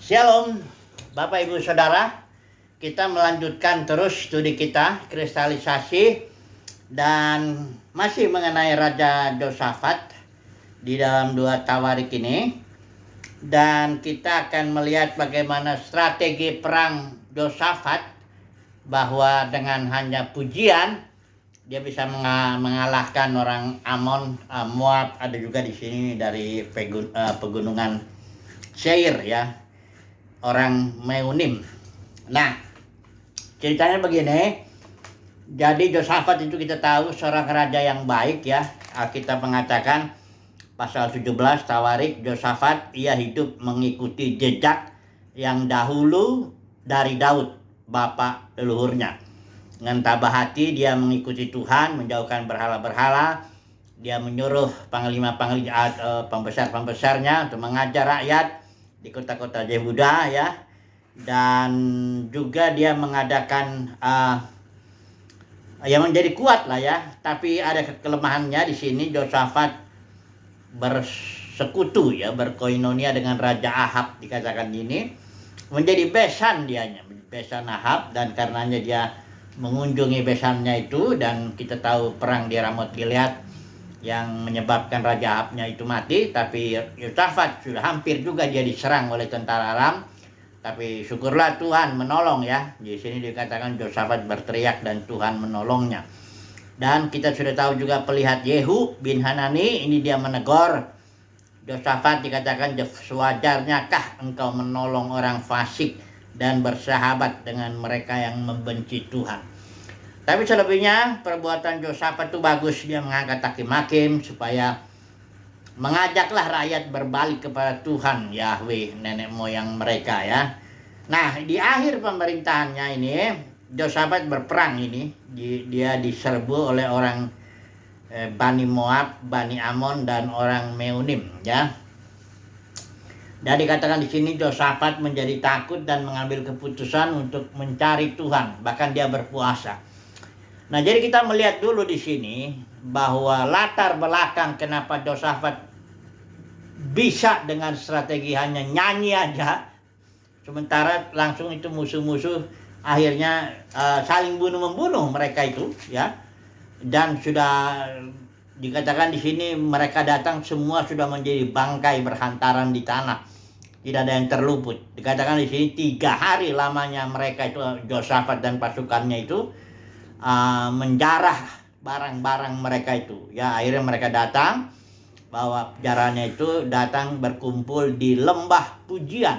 Shalom, Bapak Ibu Saudara. Kita melanjutkan terus studi kita, kristalisasi, dan masih mengenai Raja Yosafat di dalam 2 Tawarik ini. Dan kita akan melihat bagaimana strategi perang Yosafat, bahwa dengan hanya pujian dia bisa mengalahkan orang Amon, Moab, ada juga di sini dari pegunungan Seir ya, orang Meunim. Nah, ceritanya begini. Jadi Yosafat itu kita tahu seorang raja yang baik ya. Alkitab mengatakan pasal 17 Tawarik, Yosafat ia hidup mengikuti jejak yang dahulu dari Daud, bapak leluhurnya. Dengan tabah hati dia mengikuti Tuhan, menjauhkan berhala-berhala. Dia menyuruh pembesar-pembesarnya untuk mengajar rakyat di kota-kota Yehuda ya, dan juga dia mengadakan yang menjadi kuat lah ya. Tapi ada kelemahannya di sini. Yosafat bersekutu ya, berkoinonia dengan Raja Ahab, dikatakan ini menjadi besan dianya, besan Ahab, dan karenanya dia mengunjungi besannya itu. Dan kita tahu perang di Ramot Gilead yang menyebabkan Raja Ahabnya itu mati. Tapi Yosafat sudah hampir juga dia diserang oleh tentara Aram, tapi syukurlah Tuhan menolong ya. Di sini dikatakan Yosafat berteriak dan Tuhan menolongnya. Dan kita sudah tahu juga pelihat Yehu bin Hanani, ini dia menegur Yosafat, dikatakan sewajarnyakah engkau menolong orang fasik dan bersahabat dengan mereka yang membenci Tuhan. Tapi selebihnya perbuatan Yosafat itu bagus. Dia mengangkat hakim-hakim supaya mengajaklah rakyat berbalik kepada Tuhan Yahweh nenek moyang mereka ya. Nah, di akhir pemerintahannya ini Yosafat berperang ini. Dia diserbu oleh orang Bani Moab, Bani Amon, dan orang Meunim ya. Dan dikatakan di sini Yosafat menjadi takut dan mengambil keputusan untuk mencari Tuhan. Bahkan dia berpuasa. Nah, jadi kita melihat dulu di sini bahwa latar belakang kenapa Yosafat bisa dengan strategi hanya nyanyi aja, sementara langsung itu musuh-musuh akhirnya saling bunuh-membunuh mereka itu ya. Dan sudah dikatakan di sini mereka datang semua sudah menjadi bangkai berhantaran di tanah, tidak ada yang terluput. Dikatakan di sini 3 hari lamanya mereka itu, Yosafat dan pasukannya itu menjarah barang-barang mereka itu ya. Akhirnya mereka datang, bawa jarahnya itu, datang berkumpul di lembah pujian.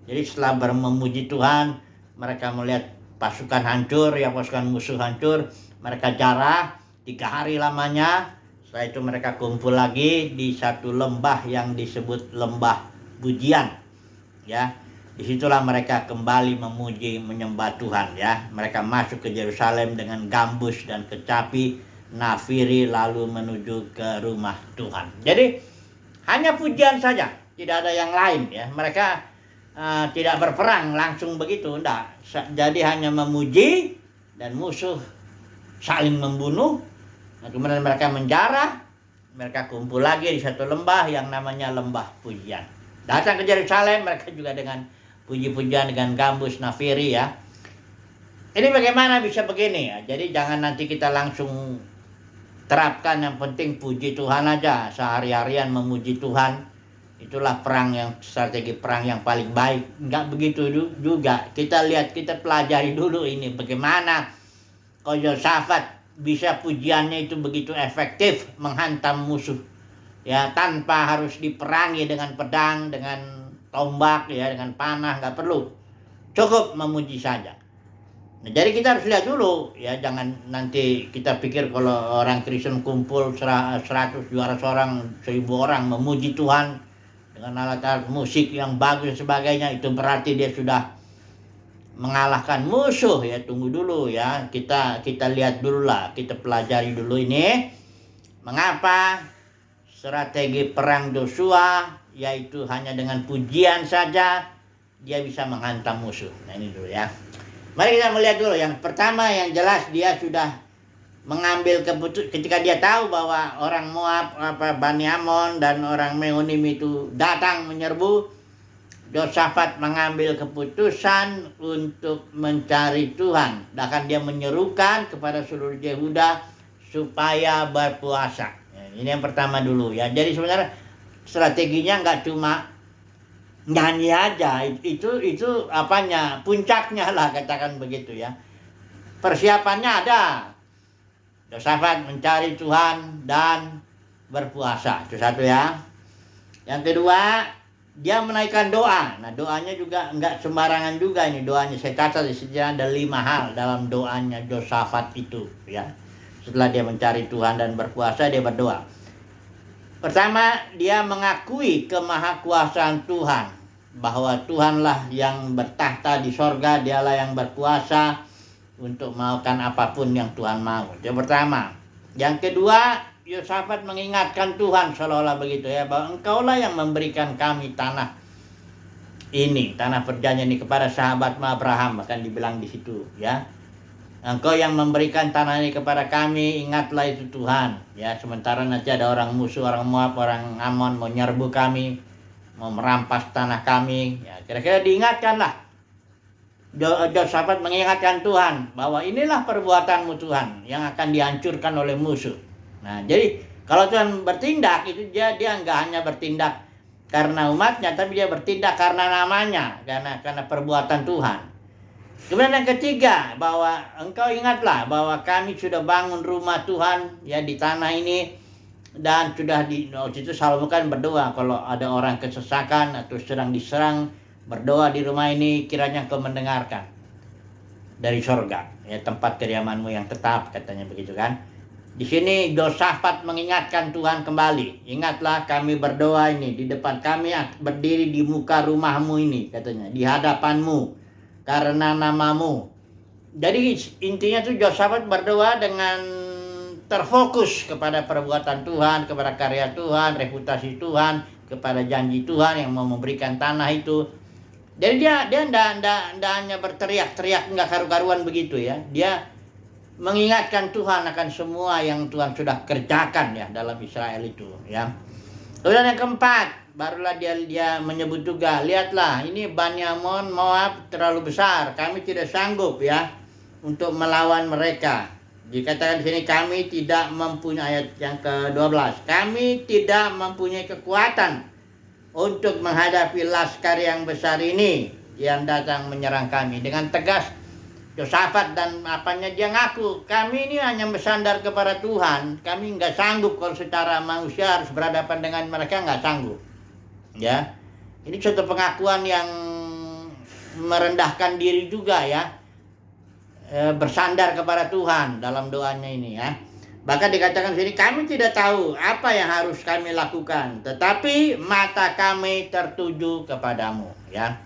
Jadi setelah memuji Tuhan, mereka melihat pasukan hancur ya, pasukan musuh hancur, mereka jarah 3 hari lamanya. Setelah itu mereka kumpul lagi di satu lembah yang disebut lembah pujian ya. Disitulah mereka kembali memuji, menyembah Tuhan ya. Mereka masuk ke Yerusalem dengan gambus dan kecapi, nafiri, lalu menuju ke rumah Tuhan. Jadi hanya pujian saja, tidak ada yang lain ya. Mereka tidak berperang langsung begitu, enggak. Jadi hanya memuji dan musuh saling membunuh. Nah, kemudian mereka menjarah, mereka kumpul lagi di satu lembah yang namanya lembah pujian. Datang ke Yerusalem mereka juga dengan puji-pujian, dengan gambus, nafiri ya. Ini bagaimana bisa begini ya. Jadi jangan nanti kita langsung terapkan yang penting puji Tuhan aja, sehari-harian memuji Tuhan. Itulah strategi perang yang paling baik. Enggak begitu juga. Kita lihat, kita pelajari dulu ini bagaimana kok Yosafat bisa pujiannya itu begitu efektif menghantam musuh ya, tanpa harus diperangi dengan pedang, dengan tombak ya, dengan panah, nggak perlu, cukup memuji saja. Nah, jadi kita harus lihat dulu ya, jangan nanti kita pikir kalau orang Kristen kumpul 100, 200 orang, 1000 orang memuji Tuhan dengan alat-alat musik yang bagus dan sebagainya, itu berarti dia sudah mengalahkan musuh ya. Tunggu dulu ya, kita lihat dulu lah, kita pelajari dulu ini mengapa strategi perang Yosua, yaitu hanya dengan pujian saja dia bisa menghantam musuh. Nah, ini dulu ya. Mari kita melihat dulu. Yang pertama, yang jelas dia sudah mengambil keputusan ketika dia tahu bahwa orang Moab, Bani Amon dan orang Meunim itu datang menyerbu. Yosafat mengambil keputusan untuk mencari Tuhan. Bahkan dia menyerukan kepada seluruh Yehuda supaya berpuasa. Ya, ini yang pertama dulu ya. Jadi sebenarnya strateginya nggak cuma nyanyi aja. Itu apanya? Puncaknya lah, katakan begitu ya. Persiapannya ada. Yosafat mencari Tuhan dan berpuasa. Itu satu ya. Yang kedua, dia menaikkan doa. Nah, doanya juga enggak sembarangan juga ini doanya. Saya catat di sini ada 5 hal dalam doanya Yosafat itu ya. Setelah dia mencari Tuhan dan berpuasa, dia berdoa. Pertama, dia mengakui kemahakuasaan Tuhan, bahwa Tuhanlah yang bertahta di sorga, dialah yang berkuasa untuk melakukan apapun yang Tuhan mau. Itu yang pertama. Yang kedua, Yosafat mengingatkan Tuhan seolah-olah begitu ya, bahwa engkaulah yang memberikan kami tanah ini, tanah perjanjian ini kepada sahabat Abraham, bahkan dibilang di situ ya. Engkau yang memberikan tanah ini kepada kami, ingatlah itu Tuhan ya. Sementara nanti ada orang musuh, orang Moab, orang Amon mau nyerbu kami, mau merampas tanah kami ya, kira-kira diingatkanlah. Yosafat mengingatkan Tuhan bahwa inilah perbuatanmu Tuhan yang akan dihancurkan oleh musuh. Nah, jadi kalau Tuhan bertindak itu dia nggak hanya bertindak karena umatnya, tapi dia bertindak karena namanya, karena perbuatan Tuhan. Kemudian yang ketiga, bahwa engkau ingatlah bahwa kami sudah bangun rumah Tuhan ya di tanah ini, dan sudah itu Salomo kan berdoa kalau ada orang kesesakan atau sedang diserang, berdoa di rumah ini kiranya engkau mendengarkan dari sorga ya, tempat kediamanmu yang tetap, katanya begitu kan. Di sini Yosafat mengingatkan Tuhan kembali. Ingatlah kami berdoa ini di depan kami, berdiri di muka rumahmu ini, katanya, di hadapanmu karena namamu. Jadi intinya tuh Yosafat berdoa dengan terfokus kepada perbuatan Tuhan, kepada karya Tuhan, reputasi Tuhan, kepada janji Tuhan yang mau memberikan tanah itu. Jadi dia ndak hanya berteriak-teriak nggak karu-karuan begitu ya. Dia mengingatkan Tuhan akan semua yang Tuhan sudah kerjakan ya dalam Israel itu ya. Kemudian yang keempat, barulah dia menyebut juga, lihatlah ini Bani Amon, Moab terlalu besar, kami tidak sanggup ya untuk melawan mereka. Dikatakan di sini kami tidak mempunyai, ayat yang ke-12, kami tidak mempunyai kekuatan untuk menghadapi laskar yang besar ini yang datang menyerang kami. Dengan tegas Yosafat dan apanya dia ngaku, kami ini hanya bersandar kepada Tuhan, kami nggak sanggup kalau secara manusia harus berhadapan dengan mereka, nggak sanggup ya. Ini suatu pengakuan yang merendahkan diri juga ya, bersandar kepada Tuhan dalam doanya ini ya. Bahkan dikatakan di sini, kami tidak tahu apa yang harus kami lakukan, tetapi mata kami tertuju kepadamu ya.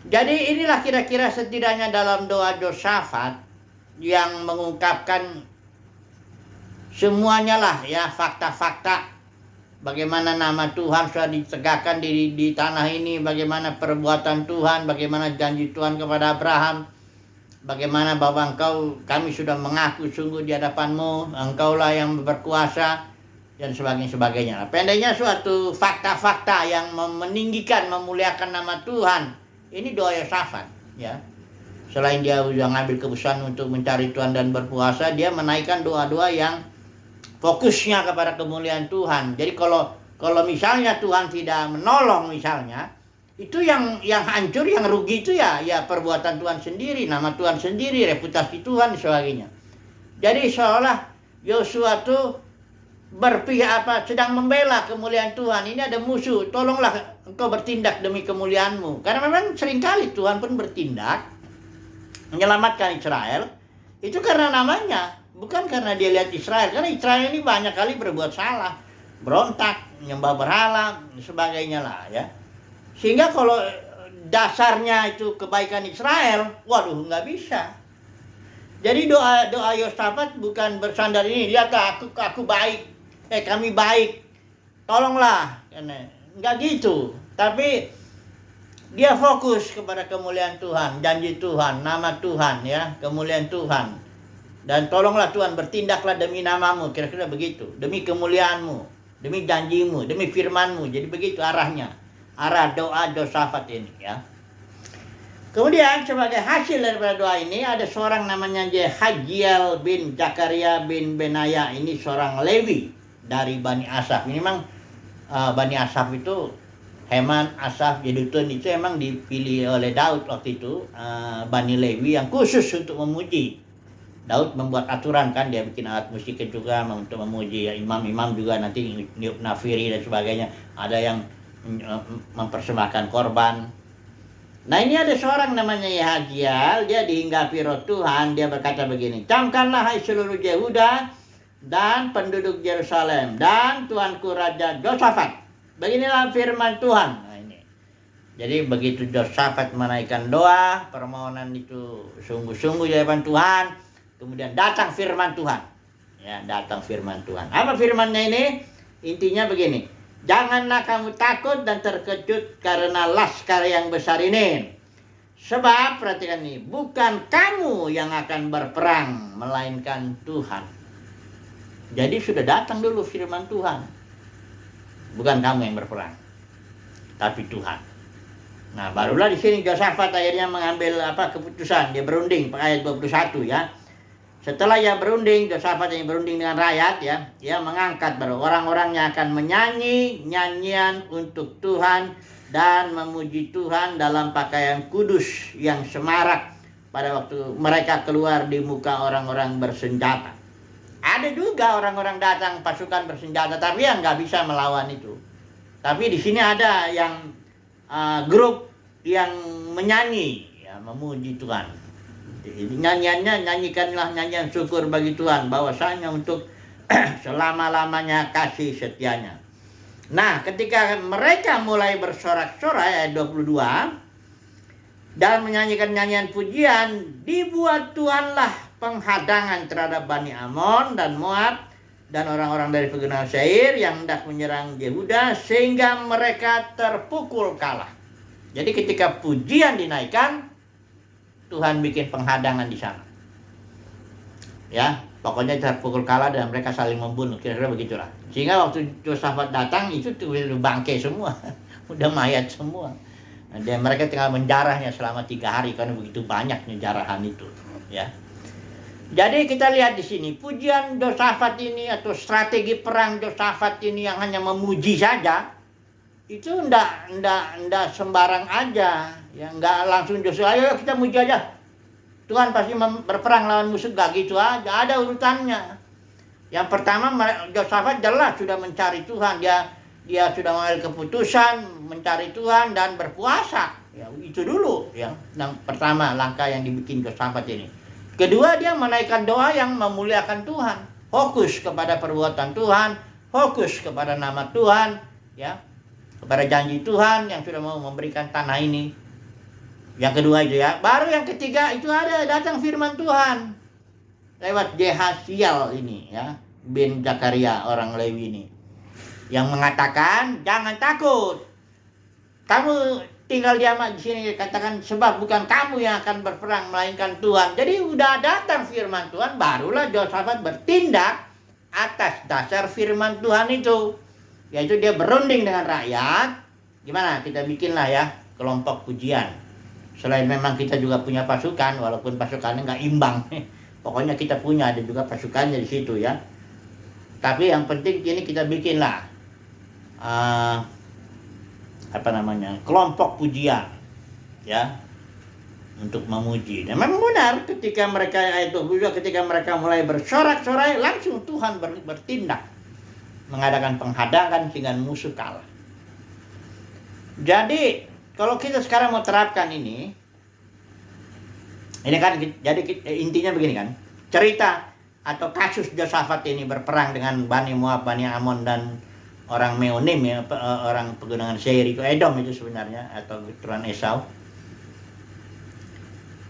Jadi inilah kira-kira setidaknya dalam doa Yosafat yang mengungkapkan semuanya lah ya, fakta-fakta bagaimana nama Tuhan sudah ditegakkan di tanah ini, bagaimana perbuatan Tuhan, bagaimana janji Tuhan kepada Abraham, bagaimana bahwa kami sudah mengaku sungguh di hadapanmu, engkaulah yang berkuasa, dan sebagainya. Pendeknya suatu fakta-fakta yang meninggikan, memuliakan nama Tuhan. Ini doa Yosafat ya. Selain dia sudah ngambil keputusan untuk mencari Tuhan dan berpuasa, dia menaikkan doa-doa yang fokusnya kepada kemuliaan Tuhan. Jadi kalau misalnya Tuhan tidak menolong misalnya, itu yang hancur, yang rugi itu ya perbuatan Tuhan sendiri, nama Tuhan sendiri, reputasi Tuhan dan sebagainya. Jadi seolah Yosua tuh sedang membela kemuliaan Tuhan. Ini ada musuh, tolonglah engkau bertindak demi kemuliaanmu. Karena memang seringkali Tuhan pun bertindak menyelamatkan Israel itu karena namanya, bukan karena dia lihat Israel. Karena Israel ini banyak kali berbuat salah, berontak, menyembah berhala, sebagainya lah ya. Sehingga kalau dasarnya itu kebaikan Israel, waduh nggak bisa. Jadi doa Yosafat bukan bersandar ini, lihatlah aku baik, kami baik, tolonglah, nggak gitu. Tapi dia fokus kepada kemuliaan Tuhan, janji Tuhan, nama Tuhan ya, kemuliaan Tuhan. Dan tolonglah Tuhan, bertindaklah demi namamu, kira-kira begitu, demi kemuliaanmu, demi janjimu, demi firmanmu. Jadi begitu arahnya. arah doa Yosafat ini ya. Kemudian sebagai hasil daripada doa ini ada seorang namanya Jehaziel bin Zakaria bin Benaya. Ini seorang Lewi dari Bani Asaf. Ini memang Bani Asaf itu Heman, Asaf, Yedutun itu emang dipilih oleh Daud waktu itu, Bani Lewi yang khusus untuk memuji. Daud membuat aturan kan, dia bikin alat musik juga untuk memuji ya, imam-imam juga nanti niup nafiri dan sebagainya. Ada yang mempersembahkan korban. Nah ini ada seorang namanya Jehaziel, dia dihinggapi roh Tuhan, dia berkata begini, camkanlah hai seluruh Yehuda dan penduduk Yerusalem dan Tuanku Raja Yosafat. Beginilah firman Tuhan. Nah, ini. Jadi begitu Yosafat menaikkan doa, permohonan itu sungguh-sungguh di hadapan Tuhan, kemudian datang firman Tuhan. Ya, datang firman Tuhan. Apa firmannya ini? Intinya begini. Janganlah kamu takut dan terkejut karena laskar yang besar ini. Sebab, perhatikan ini, bukan kamu yang akan berperang, melainkan Tuhan. Jadi sudah datang dulu firman Tuhan. Bukan kamu yang berperang, tapi Tuhan. Nah, barulah di sini Yosafat akhirnya mengambil keputusan. Dia berunding, ayat 21 ya. Setelah ia berunding, Yosafat yang berunding dengan rakyat ya, ia mengangkat baru orang-orangnya akan menyanyi nyanyian untuk Tuhan dan memuji Tuhan dalam pakaian kudus yang semarak pada waktu mereka keluar di muka orang-orang bersenjata. Ada juga orang-orang datang pasukan bersenjata, tapi yang nggak bisa melawan itu. Tapi di sini ada yang grup yang menyanyi, ya, memuji Tuhan. Nyanyiannya, nyanyikanlah nyanyian syukur bagi Tuhan bahwasanya untuk selama-lamanya kasih setianya. Nah, ketika mereka mulai bersorak-sorai ayat 22 dan menyanyikan nyanyian pujian, dibuat Tuhanlah penghadangan terhadap Bani Amon dan Moab dan orang-orang dari pegunungan Seir yang hendak menyerang Yehuda sehingga mereka terpukul kalah. Jadi ketika pujian dinaikkan, Tuhan bikin penghadangan di sana. Ya, pokoknya terpukul kalah dan mereka saling membunuh, kira-kira begitulah. Sehingga waktu Yosafat datang itu udah bangkai semua, udah mayat semua. Dan mereka tinggal menjarahnya selama 3 hari karena begitu banyaknya jarahan itu, ya. Jadi kita lihat di sini pujian Yosafat ini atau strategi perang Yosafat ini yang hanya memuji saja itu ndak sembarang aja, ya nggak langsung Joshua ayo kita muji aja Tuhan pasti berperang lawan musuh, gak gitu aja, ada urutannya. Yang pertama Yosafat jelas sudah mencari Tuhan, dia sudah mengambil keputusan mencari Tuhan dan berpuasa, ya itu dulu yang pertama langkah yang dibikin Yosafat ini. Kedua, dia menaikkan doa yang memuliakan Tuhan, fokus kepada perbuatan Tuhan, fokus kepada nama Tuhan, ya, kepada janji Tuhan yang sudah mau memberikan tanah ini. Yang kedua itu ya. Baru yang ketiga itu ada datang firman Tuhan lewat Jehaziel ini ya, bin Zakaria orang Lewi ini, yang mengatakan jangan takut, kamu tinggal diam di sini, katakan sebab bukan kamu yang akan berperang melainkan Tuhan. Jadi udah datang firman Tuhan, barulah Yosafat bertindak atas dasar firman Tuhan itu. Yaitu dia berunding dengan rakyat. Gimana? Kita bikinlah ya kelompok pujian. Selain memang kita juga punya pasukan, walaupun pasukannya nggak imbang. Pokoknya kita punya, ada juga pasukannya di situ ya. Tapi yang penting ini kita bikinlah kelompok pujian ya untuk memuji. Dan memang benar ketika mereka ketika mereka mulai bersorak-sorai, langsung Tuhan bertindak mengadakan penghadangan sehingga musuh kalah. Jadi kalau kita sekarang mau terapkan ini kan jadi intinya begini kan, cerita atau kasus Yosafat ini berperang dengan Bani Moab, Bani Amon dan orang Meonim ya, orang pegunungan Seir itu, Edom itu sebenarnya, atau keturunan Esau.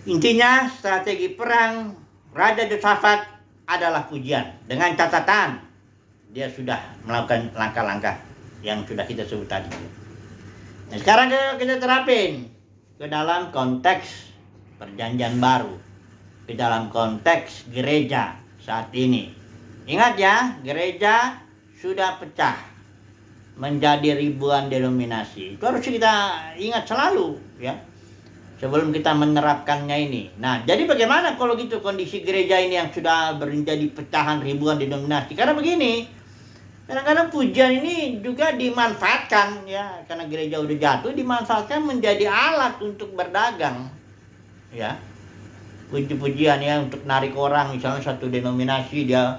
Intinya strategi perang Raja Yosafat adalah pujian, dengan catatan dia sudah melakukan langkah-langkah yang sudah kita sebut tadi. Nah, sekarang kita terapin ke dalam konteks perjanjian baru, ke dalam konteks gereja saat ini. Ingat ya, gereja sudah pecah. menjadi ribuan denominasi. Itu harus kita ingat selalu ya, sebelum kita menerapkannya ini. Nah, jadi bagaimana kalau gitu kondisi gereja ini yang sudah menjadi pecahan ribuan denominasi? Karena begini, kadang-kadang pujian ini juga dimanfaatkan ya, karena gereja udah jatuh, dimanfaatkan menjadi alat untuk berdagang ya. Puji-pujian ya untuk narik orang, misalnya satu denominasi dia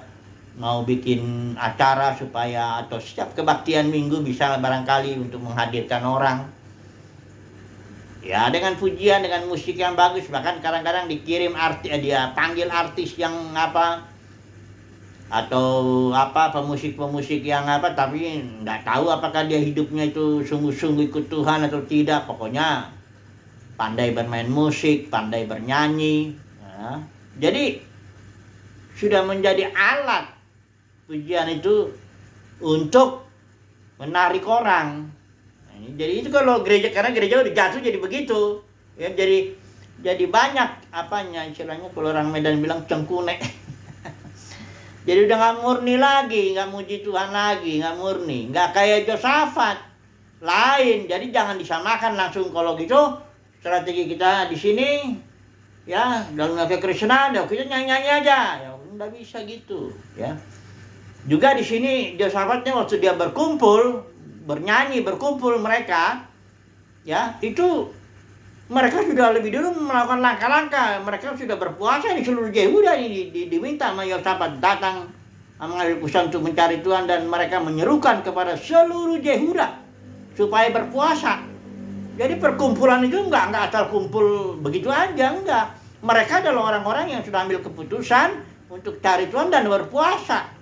mau bikin acara supaya, atau setiap kebaktian minggu bisa barangkali untuk menghadirkan orang ya, dengan pujian, dengan musik yang bagus, bahkan kadang-kadang dikirim dia panggil artis yang apa, atau apa pemusik-pemusik yang apa, tapi nggak tahu apakah dia hidupnya itu sungguh-sungguh ikut Tuhan atau tidak. Pokoknya pandai bermain musik, pandai bernyanyi ya. Jadi sudah menjadi alat pujian itu untuk menarik orang. Jadi itu kalau gereja, karena gereja udah jatuh jadi begitu ya, jadi banyak apanya, istilahnya kalau orang Medan bilang cengkunek. Jadi udah nggak murni lagi, nggak muji Tuhan lagi, nggak murni, nggak kayak Yosafat lain. Jadi jangan disamakan langsung kalau gitu. Strategi kita di sini ya dalam kekristenan ya kita nyanyi aja ya, nggak bisa gitu ya. Juga di sini Yosafatnya waktu dia berkumpul, bernyanyi, berkumpul mereka ya, itu mereka sudah lebih dulu melakukan langkah-langkah. Mereka sudah berpuasa di seluruh Yehuda ini, diminta sama Yosafat datang mengambil pusat untuk mencari Tuhan, dan mereka menyerukan kepada seluruh Yehuda supaya berpuasa. Jadi perkumpulan itu enggak asal kumpul begitu aja, enggak. Mereka adalah orang-orang yang sudah ambil keputusan untuk cari Tuhan dan berpuasa.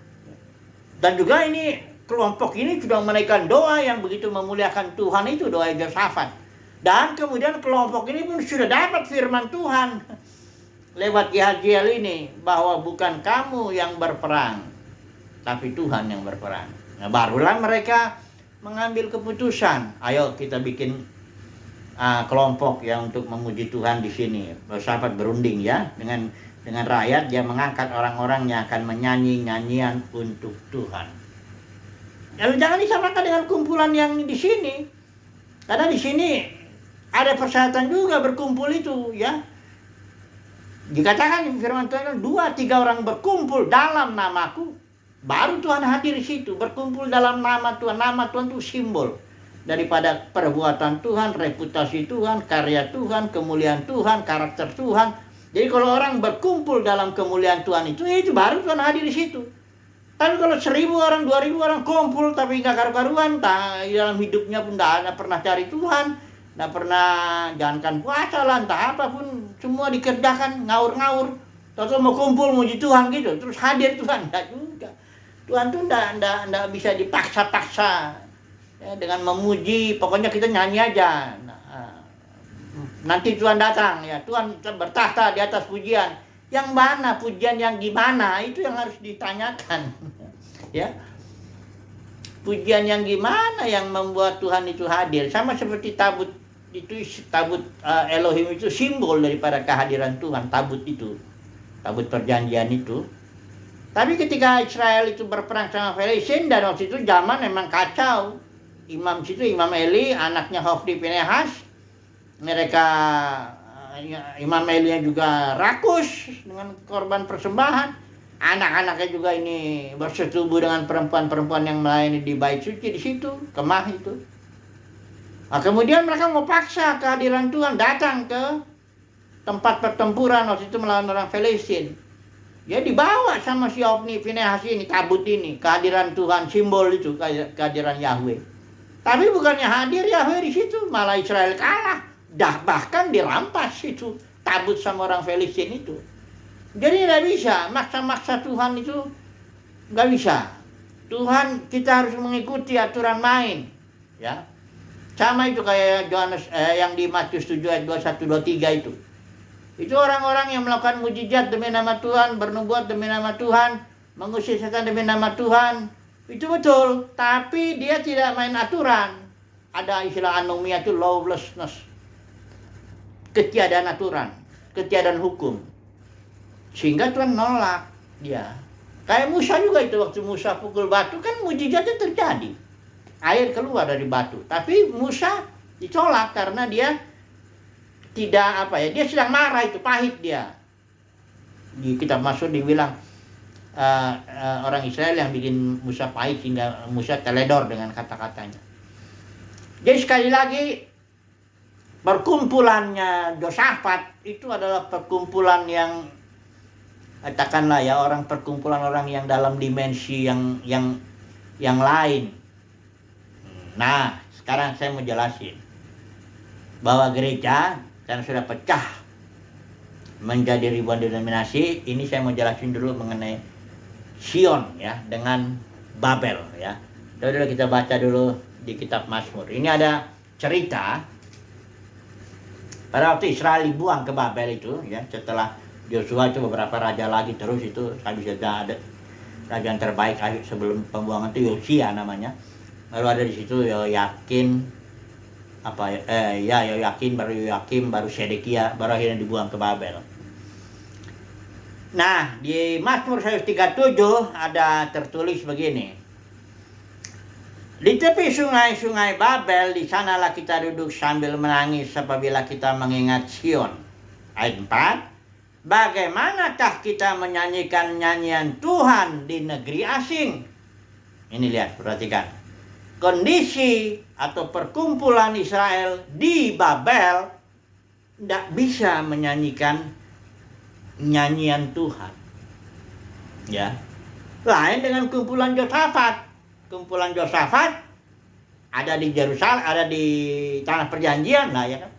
Dan juga ini kelompok ini sudah menaikkan doa yang begitu memuliakan Tuhan itu, doa Yosafat. Dan kemudian kelompok ini pun sudah dapat firman Tuhan lewat Yahziel ini, bahwa bukan kamu yang berperang, tapi Tuhan yang berperang. Nah, barulah mereka mengambil keputusan, ayo kita bikin kelompok yang untuk memuji Tuhan di sini. Yosafat berunding ya dengan rakyat, dia mengangkat orang-orang yang akan menyanyi nyanyian untuk Tuhan. Lalu jangan disamakan dengan kumpulan yang di sini, karena di sini ada persyaratan juga berkumpul itu ya. Dikatakan firman Tuhan, 2-3 orang berkumpul dalam namaku, baru Tuhan hadir di situ. Berkumpul dalam nama Tuhan. Nama Tuhan itu simbol daripada perbuatan Tuhan, reputasi Tuhan, karya Tuhan, kemuliaan Tuhan, karakter Tuhan. Jadi kalau orang berkumpul dalam kemuliaan Tuhan itu baru Tuhan hadir di situ. Tapi kalau 1.000 orang, 2.000 orang kumpul tapi nggak karu-karuan, dalam hidupnya pun nggak pernah cari Tuhan, nggak pernah jalankan puasa lah, entah apapun, semua dikerjakan ngawur-ngawur. Terus mau kumpul muji Tuhan gitu, terus hadir Tuhan, nggak juga. Tuhan tuh nggak bisa dipaksa-paksa ya, dengan memuji. Pokoknya kita nyanyi aja. Nanti Tuhan datang ya, Tuhan bertahta di atas pujian. Yang mana pujian yang gimana, itu yang harus ditanyakan ya. Pujian yang gimana yang membuat Tuhan itu hadir. Sama seperti tabut itu, tabut Elohim itu simbol daripada kehadiran Tuhan, tabut itu, tabut perjanjian itu. Tapi ketika Israel itu berperang sama Filistin, dan waktu itu zaman memang kacau. Imam situ, Imam Eli, anaknya Hofni Pinehas, mereka Imam Eli juga rakus dengan korban persembahan. Anak-anaknya juga ini bersetubuh dengan perempuan-perempuan yang melayani di bait suci di situ, kemah itu. Nah, kemudian mereka mau paksa kehadiran Tuhan datang ke tempat pertempuran waktu itu melawan orang Filistin. Ya dibawa sama si Hofni Pinehas ini, tabut ini, kehadiran Tuhan, simbol itu, kehadiran Yahweh. Tapi bukannya hadir Yahweh di situ, malah Israel kalah. Bahkan dirampas itu tabut sama orang Filistin itu. Jadi tidak bisa maksa-maksa Tuhan, itu nggak bisa. Tuhan, kita harus mengikuti aturan main ya. Sama itu kayak Yohanes yang di Matius 7 ayat 21-23 itu. Itu orang-orang yang melakukan mujizat demi nama Tuhan, bernubuat demi nama Tuhan, mengusir setan demi nama Tuhan. Itu betul, tapi dia tidak main aturan. Ada istilah anomia itu, lawlessness. Ketiadaan aturan, ketiadaan hukum. Sehingga Tuhan nolak dia. Kayak Musa juga itu, waktu Musa pukul batu kan mujizatnya terjadi. air keluar dari batu. Tapi Musa ditolak karena dia tidak dia sedang marah, itu pahit dia. Di kitab Mazmur dibilang orang Israel yang bikin Musa pahit sehingga Musa teledor dengan kata-katanya. Jadi sekali lagi, perkumpulannya Yosafat itu adalah perkumpulan yang katakanlah ya, perkumpulan orang yang dalam dimensi yang lain. Nah, sekarang saya mau jelasin bahwa gereja karena sudah pecah menjadi ribuan denominasi. Ini saya mau jelasin dulu mengenai Sion ya dengan Babel ya. Dulu kita baca dulu di kitab Mazmur. Ini ada cerita pada waktu Israel dibuang ke Babel itu ya, setelah Yosua itu beberapa raja lagi terus itu, habis ada raja yang terbaik sebelum pembuangan itu Yosia namanya. Lalu ada di situ Yoyakin Yoyakin, baru Yoyakim, baru Sedekia, baru akhirnya dibuang ke Babel. Nah, di Mazmur 137 ada tertulis begini. Di tepi sungai-sungai Babel, di sanalah kita duduk sambil menangis apabila kita mengingat Sion. Ayat 4. Bagaimanakah kita menyanyikan nyanyian Tuhan di negeri asing? Ini lihat, perhatikan. Kondisi atau perkumpulan Israel di Babel tidak bisa menyanyikan nyanyian Tuhan. Ya. Lain dengan kumpulan Yosafat. Kumpulan Yosafat ada di Yerusalem, ada di tanah perjanjian lah ya kan.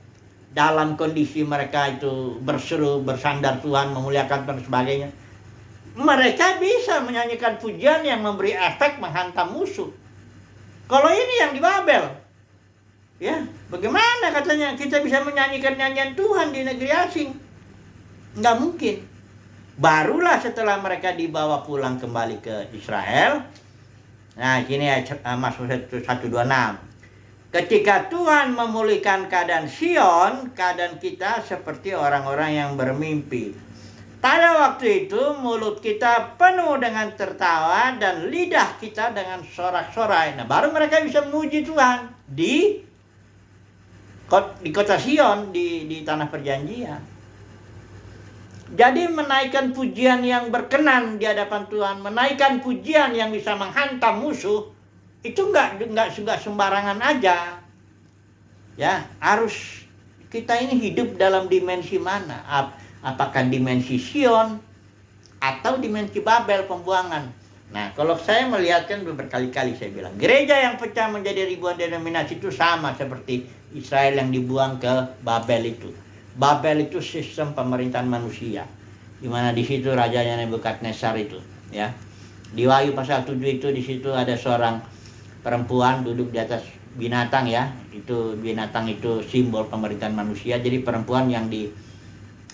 Dalam kondisi mereka itu berseru, bersandar Tuhan, memuliakan dan sebagainya. Mereka bisa menyanyikan pujian yang memberi efek menghantam musuh. Kalau ini yang di Babel, ya bagaimana katanya kita bisa menyanyikan nyanyian Tuhan di negeri asing? Nggak mungkin. Barulah setelah mereka dibawa pulang kembali ke Israel. Nah, sini Mazmur 126. Ketika Tuhan memulihkan keadaan Sion, keadaan kita seperti orang-orang yang bermimpi. Pada waktu itu mulut kita penuh dengan tertawa dan lidah kita dengan sorak-sorai. Nah, baru mereka bisa memuji Tuhan di kota Sion, di tanah perjanjian. Jadi menaikkan pujian yang berkenan di hadapan Tuhan, menaikkan pujian yang bisa menghantam musuh, itu enggak sembarangan aja. Ya, harus kita ini hidup dalam dimensi mana? Apakah dimensi Sion atau dimensi Babel pembuangan? Nah, kalau saya melihatkan berkali-kali saya bilang, gereja yang pecah menjadi ribuan denominasi itu sama seperti Israel yang dibuang ke Babel itu. Babel itu sistem pemerintahan manusia, di mana di situ rajanya Nebukadnezar itu, ya. Di Wahyu pasal 7 itu di situ ada seorang perempuan duduk di atas binatang ya. Itu binatang itu simbol pemerintahan manusia. Jadi perempuan yang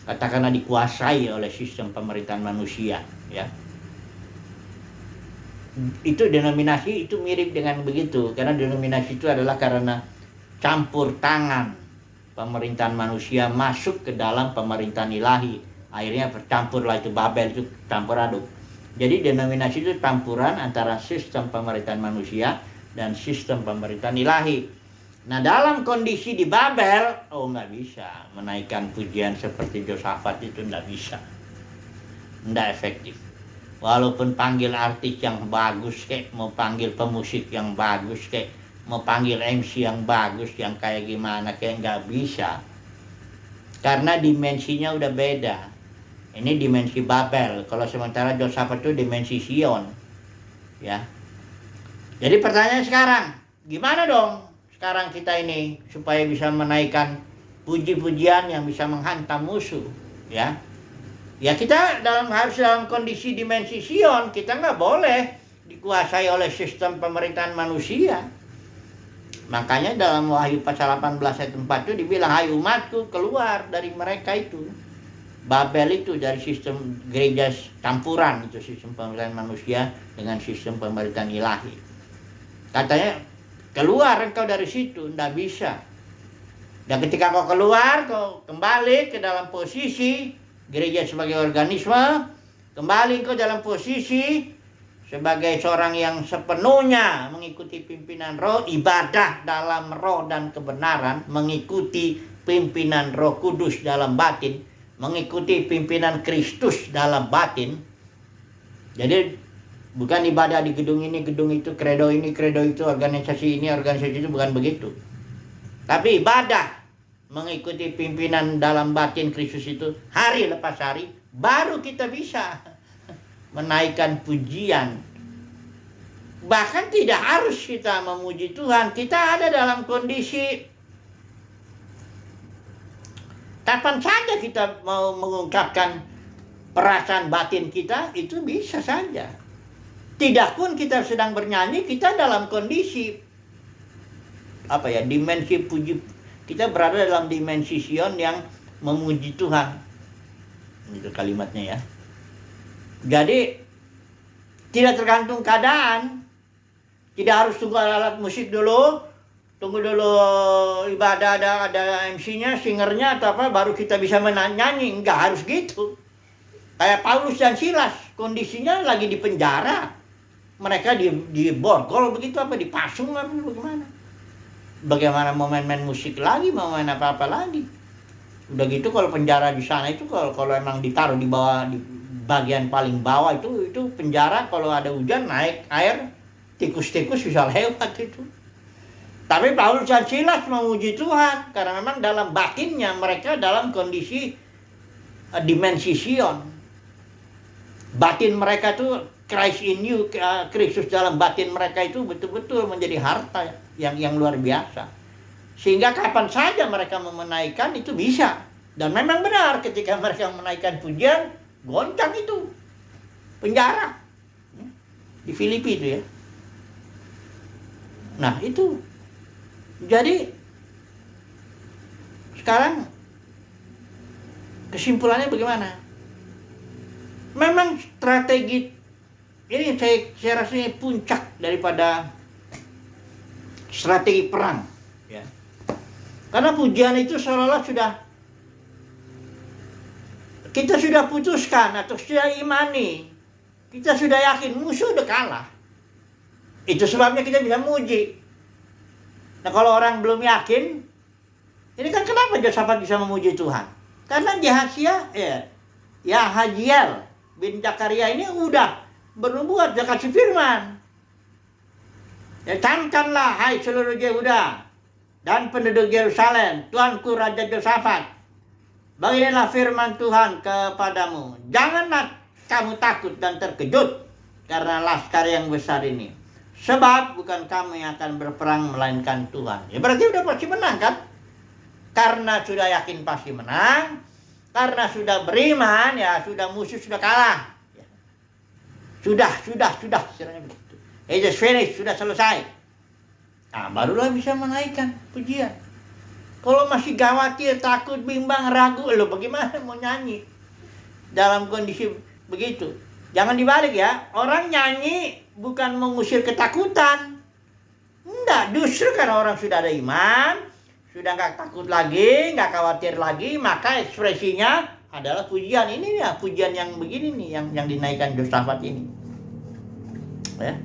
katakanlah dikuasai oleh sistem pemerintahan manusia, ya. Itu denominasi itu mirip dengan begitu, karena denominasi itu adalah karena campur tangan pemerintahan manusia masuk ke dalam pemerintahan ilahi. Akhirnya bercampurlah itu Babel, itu campur aduk. Jadi denominasi itu campuran antara sistem pemerintahan manusia dan sistem pemerintahan ilahi. Nah, dalam kondisi di Babel, nggak bisa menaikkan pujian seperti Yosafat, itu nggak bisa. Nggak efektif. Walaupun panggil artis yang bagus kayak, mau panggil pemusik yang bagus kayak, mau panggil MC yang bagus, yang kayak gimana, kayak nggak bisa. Karena dimensinya udah beda. Ini dimensi Babel. Kalau sementara Yosafat itu dimensi Sion. Ya. Jadi pertanyaan sekarang, gimana dong sekarang kita ini supaya bisa menaikkan puji-pujian yang bisa menghantam musuh? Ya. Ya kita harus dalam kondisi dimensi Sion. Kita nggak boleh dikuasai oleh sistem pemerintahan manusia. Makanya dalam Wahyu pasal 18 ayat 4 itu dibilang, hai umatku keluar dari mereka itu. Babel itu dari sistem gereja campuran, itu sistem pemerintahan manusia dengan sistem pemerintahan ilahi. Katanya keluar engkau dari situ, tidak bisa. Dan ketika kau keluar, kau kembali ke dalam posisi gereja sebagai organisme, kembali engkau dalam posisi sebagai seorang yang sepenuhnya mengikuti pimpinan roh, ibadah dalam roh dan kebenaran, mengikuti pimpinan Roh Kudus dalam batin, mengikuti pimpinan Kristus dalam batin. Jadi bukan ibadah di gedung ini, gedung itu, kredo ini, kredo itu, organisasi ini, organisasi itu, bukan begitu. Tapi ibadah mengikuti pimpinan dalam batin Kristus itu hari lepas hari, baru kita bisa menaikkan pujian. Bahkan tidak harus kita memuji Tuhan. Kita ada dalam kondisi kapan saja kita mau mengungkapkan perasaan batin kita, itu bisa saja. Tidak pun kita sedang bernyanyi, kita dalam kondisi dimensi puji. Kita berada dalam dimensi Sion yang memuji Tuhan. Itu kalimatnya ya. Jadi tidak tergantung keadaan. Tidak harus tunggu alat musik dulu. Tunggu dulu ibadah ada MC-nya, singernya atau apa, baru kita bisa menyanyi. Enggak harus gitu. Kayak Paulus dan Silas, kondisinya lagi di penjara. Mereka di borgol begitu, apa dipasung apa bagaimana. Bagaimana mau main musik lagi, mau main apa-apa lagi. Udah gitu kalau penjara di sana itu kalau emang ditaruh di bawah, di bagian paling bawah itu penjara, kalau ada hujan naik air, tikus-tikus bisa lewat itu. Tapi Paulus dan Silas memuji Tuhan karena memang dalam batinnya mereka dalam kondisi dimensi Sion. Batin mereka tuh Christ in you, Kristus dalam batin mereka itu betul-betul menjadi harta yang luar biasa. Sehingga kapan saja mereka menaikkan itu bisa. Dan memang benar ketika mereka menaikkan pujian, goncang itu penjara di Filipi itu ya. Nah itu, jadi sekarang kesimpulannya bagaimana? Memang strategi ini saya rasa ini puncak daripada strategi perang ya. Karena pujian itu seolah-olah kita sudah putuskan atau sudah imani, kita sudah yakin musuh udah kalah. Itu sebabnya kita bisa muji. Nah kalau orang belum yakin, ini kan kenapa Yosafat bisa memuji Tuhan? Karena Haziel bin Zakaria ini udah bernubuat, dia kasih firman. Ya, camkanlah hai seluruh Yehuda dan penduduk Yerusalem, Tuanku Raja Yosafat, beginilah firman Tuhan kepadamu. Janganlah kamu takut dan terkejut karena laskar yang besar ini. Sebab bukan kamu yang akan berperang melainkan Tuhan. Ya berarti udah pasti menang kan? Karena sudah yakin pasti menang. Karena sudah beriman, ya sudah musuh sudah kalah. Ya. Sudah. Istilahnya begitu. It is finished, sudah selesai. Nah barulah bisa menaikkan pujian. Kalau masih khawatir, takut, bimbang, ragu, lo bagaimana mau nyanyi dalam kondisi begitu? Jangan dibalik ya. Orang nyanyi bukan mengusir ketakutan. Enggak, justru karena orang sudah ada iman, sudah nggak takut lagi, nggak khawatir lagi, maka ekspresinya adalah pujian. Ini ya pujian yang begini nih, yang dinaikkan Yosafat ini. Ya.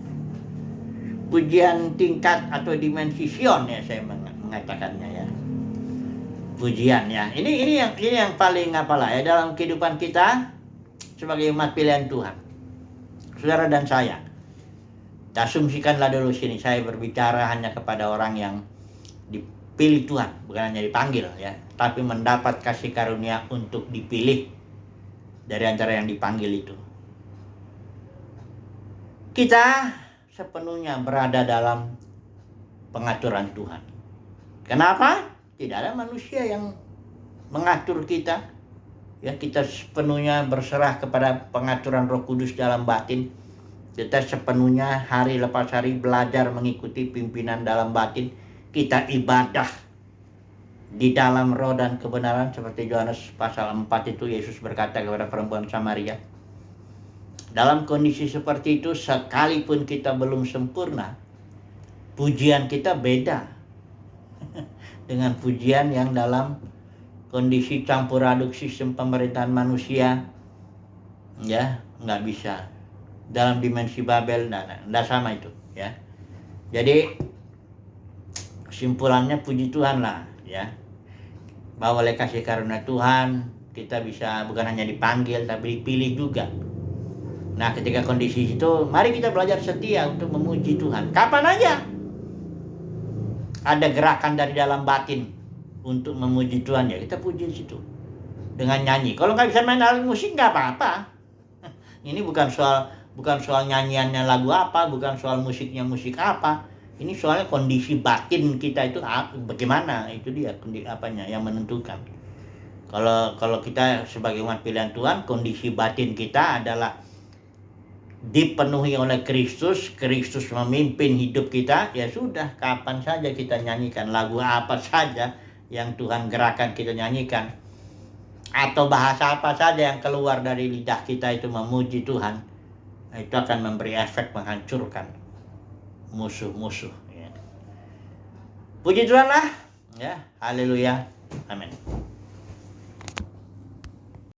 Pujian tingkat atau dimensi Sion ya saya mengatakannya ya. Pujian ya. Ini yang paling apalah ya dalam kehidupan kita sebagai umat pilihan Tuhan. Saudara dan saya. Asumsikanlah dulu sini saya berbicara hanya kepada orang yang dipilih Tuhan, bukan hanya dipanggil ya, tapi mendapat kasih karunia untuk dipilih dari antara yang dipanggil itu. Kita sepenuhnya berada dalam pengaturan Tuhan. Kenapa? Tidak ada manusia yang mengatur kita. Ya, kita sepenuhnya berserah kepada pengaturan Roh Kudus dalam batin. Kita sepenuhnya hari lepas hari belajar mengikuti pimpinan dalam batin. Kita ibadah di dalam roh dan kebenaran seperti Yohanes pasal 4 itu Yesus berkata kepada perempuan Samaria. Dalam kondisi seperti itu sekalipun kita belum sempurna, pujian kita beda dengan pujian yang dalam kondisi campur aduk sistem pemerintahan manusia. Ya, nggak bisa. dalam dimensi Babel, tidak sama itu ya. Jadi kesimpulannya puji Tuhan lah ya, bahwa oleh kasih karunia Tuhan kita bisa bukan hanya dipanggil tapi dipilih juga. Nah ketika kondisi itu, mari kita belajar setia untuk memuji Tuhan. Kapan aja ada gerakan dari dalam batin untuk memuji Tuhan, ya kita puji di situ dengan nyanyi. Kalau nggak bisa main alat musik nggak apa-apa. Ini bukan soal nyanyiannya lagu apa, bukan soal musiknya musik apa. Ini soalnya kondisi batin kita itu bagaimana, itu dia apanya yang menentukan. Kalau kita sebagai umat pilihan Tuhan, kondisi batin kita adalah dipenuhi oleh Kristus, Kristus memimpin hidup kita, ya sudah, kapan saja kita nyanyikan lagu apa saja yang Tuhan gerakkan kita nyanyikan, atau bahasa apa saja yang keluar dari lidah kita itu memuji Tuhan, itu akan memberi efek menghancurkan musuh-musuh ya. Puji Tuhan lah ya, haleluya, amin.